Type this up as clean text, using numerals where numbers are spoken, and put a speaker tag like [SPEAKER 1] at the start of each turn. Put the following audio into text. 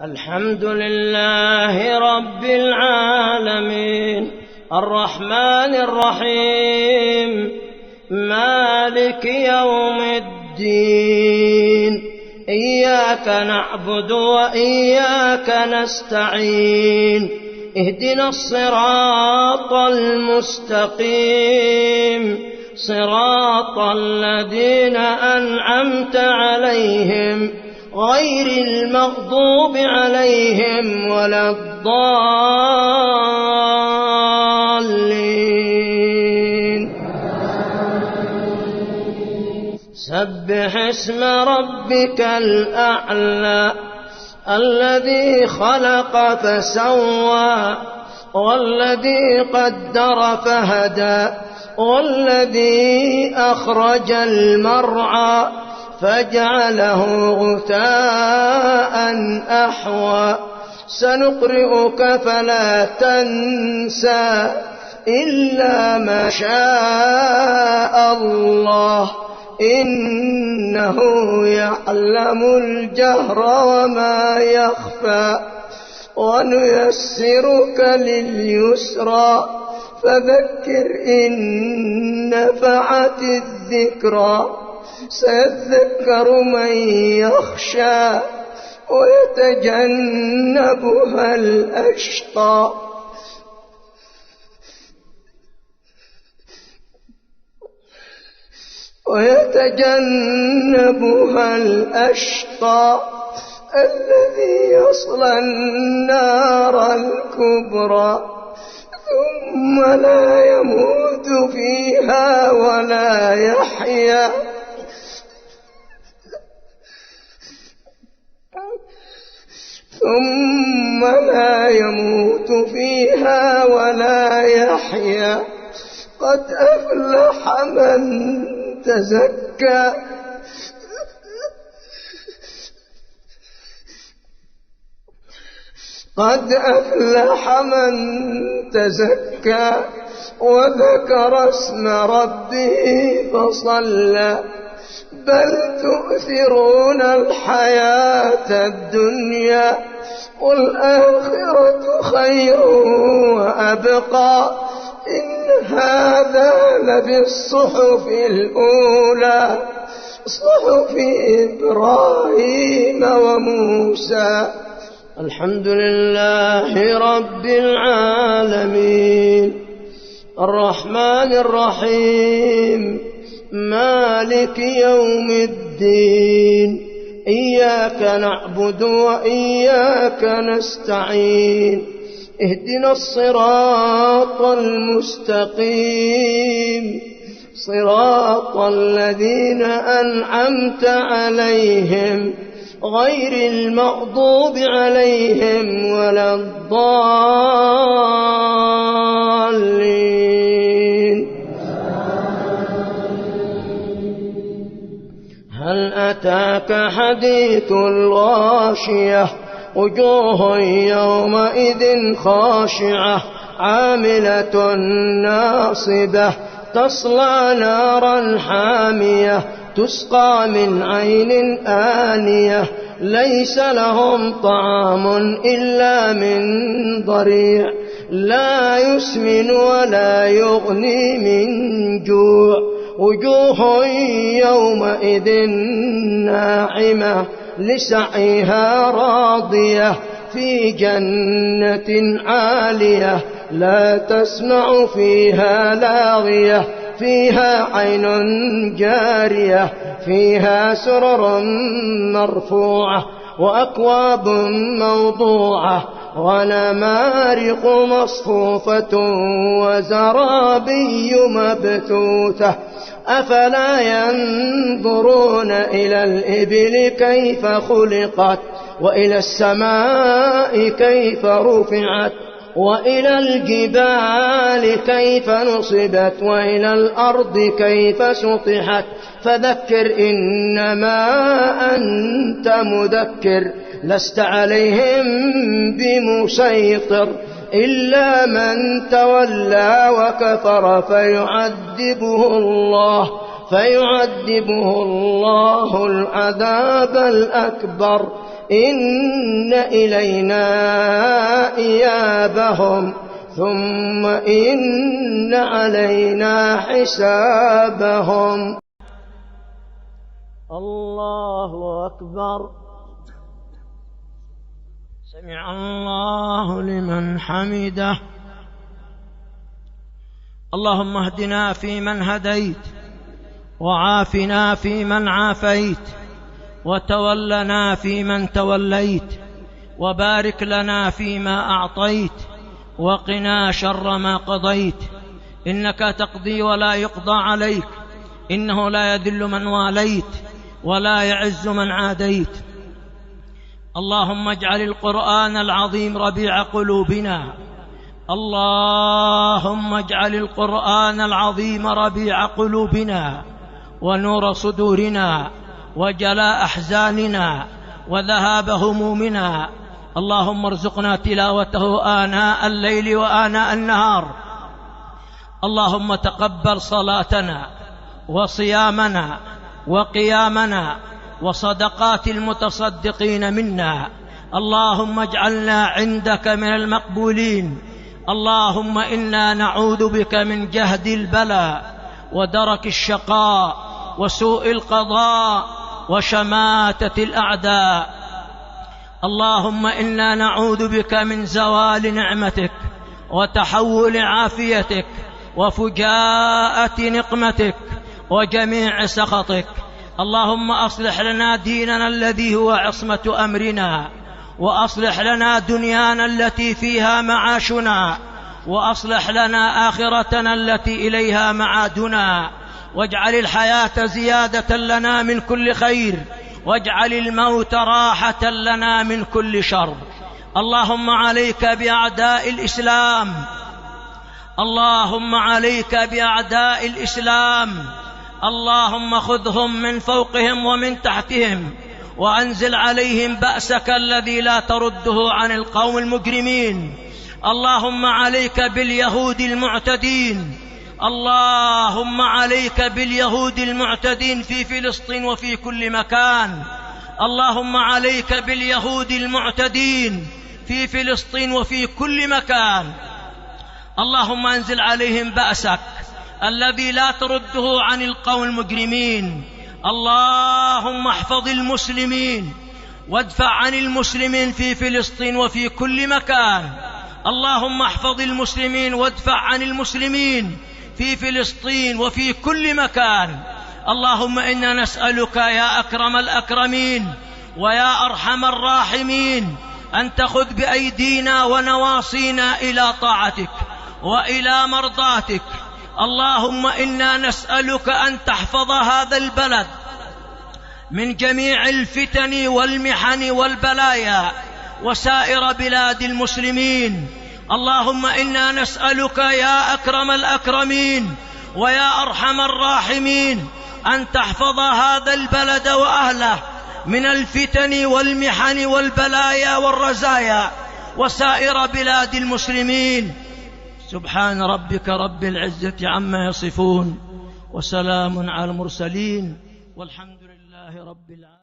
[SPEAKER 1] الحمد لله رب العالمين الرحمن الرحيم مالك يوم الدين إياك نعبد وإياك نستعين اهدنا الصراط المستقيم صراط الذين أنعمت عليهم غير المغضوب عليهم ولا الضالين. سبح اسم ربك الأعلى الذي خلق فسوى والذي قدر فهدى والذي أخرج المرعى فجعله غثاء أحوى سنقرئك فلا تنسى إلا ما شاء الله إنه يعلم الجهر وما يخفى ونيسرك لليسرى فذكر إن نفعت الذكرى سيذكر من يخشى ويتجنبها الأشقى الذي يصلى النار الكبرى ثم لا يموت فيها ولا يحيا قد أفلح من تزكى وذكر اسم ربه فصلى بل تؤثرون الحياة الدنيا والآخرة خير وأبقى إن هذا لفي الصحف الأولى صحف إبراهيم وموسى. الحمد لله رب العالمين الرحمن الرحيم مالك يوم الدين إياك نعبد وإياك نستعين اهدنا الصراط المستقيم صراط الذين أنعمت عليهم غير المغضوب عليهم ولا الضالين. هل أتاك حديث الغاشية وجوه يومئذ خاشعة عاملة ناصبة تصلى نارا حامية تسقى من عين آنية ليس لهم طعام إلا من ضريع لا يسمن ولا يغني من جوع وجوه يومئذ ناعمة لسعيها راضية في جنة عالية لا تسمع فيها لاغية فيها عين جارية فيها سرر مرفوعة وأكواب موضوعة ونمارق مصفوفة وزرابي مبثوثة أفلا ينظرون إلى الإبل كيف خلقت وإلى السماء كيف رفعت وإلى الجبال كيف نصبت وإلى الأرض كيف سطحت فذكر إنما أنت مذكر لست عليهم بمسيطر إلا من تولى وكفر فيعذبه الله العذاب الأكبر إن إلينا إيابهم ثم إن علينا حسابهم. الله أكبر. سمع الله لمن حمده. اللهم اهدنا فيمن هديت، وعافنا فيمن عافيت، وتولنا فيمن توليت، وبارك لنا فيما أعطيت، وقنا شر ما قضيت، إنك تقضي ولا يقضى عليك، إنه لا يذل من واليت ولا يعز من عاديت. اللهم اجعل القرآن العظيم ربيع قلوبنا، اللهم اجعل القرآن العظيم ربيع قلوبنا ونور صدورنا وجلاء أحزاننا وذهاب همومنا. اللهم ارزقنا تلاوته آناء الليل وآناء النهار. اللهم تقبل صلاتنا وصيامنا وقيامنا وصدقات المتصدقين منا. اللهم اجعلنا عندك من المقبولين. اللهم إنا نعوذ بك من جهد البلاء ودرك الشقاء وسوء القضاء وشماتة الأعداء. اللهم إنا نعوذ بك من زوال نعمتك وتحول عافيتك وفجاءة نقمتك وجميع سخطك. اللهم أصلح لنا ديننا الذي هو عصمة أمرنا، وأصلح لنا دنيانا التي فيها معاشنا، وأصلح لنا آخرتنا التي إليها معادنا، واجعل الحياة زيادة لنا من كل خير، واجعل الموت راحة لنا من كل شر. اللهم عليك بأعداء الإسلام، اللهم عليك بأعداء الإسلام. اللهم خذهم من فوقهم ومن تحتهم، وأنزل عليهم بأسك الذي لا ترده عن القوم المجرمين. اللهم عليك باليهود المعتدين، اللهم عليك باليهود المعتدين في فلسطين وفي كل مكان. اللهم عليك باليهود المعتدين في فلسطين وفي كل مكان. اللهم انزل عليهم بأسك الذي لا ترده عن القوم المجرمين. اللهم احفظ المسلمين وادفع عن المسلمين في فلسطين وفي كل مكان. اللهم احفظ المسلمين وادفع عن المسلمين في فلسطين وفي كل مكان. اللهم إنا نسألك يا أكرم الأكرمين ويا أرحم الراحمين أن تأخذ بأيدينا ونواصينا إلى طاعتك وإلى مرضاتك. اللهم إنا نسألك أن تحفظ هذا البلد من جميع الفتن والمحن والبلايا وسائر بلاد المسلمين. اللهم إنا نسألك يا أكرم الأكرمين ويا أرحم الراحمين أن تحفظ هذا البلد وأهله من الفتن والمحن والبلايا والرزايا وسائر بلاد المسلمين. سبحان ربك رب العزة عما يصفون، وسلام على المرسلين، والحمد لله رب العالمين.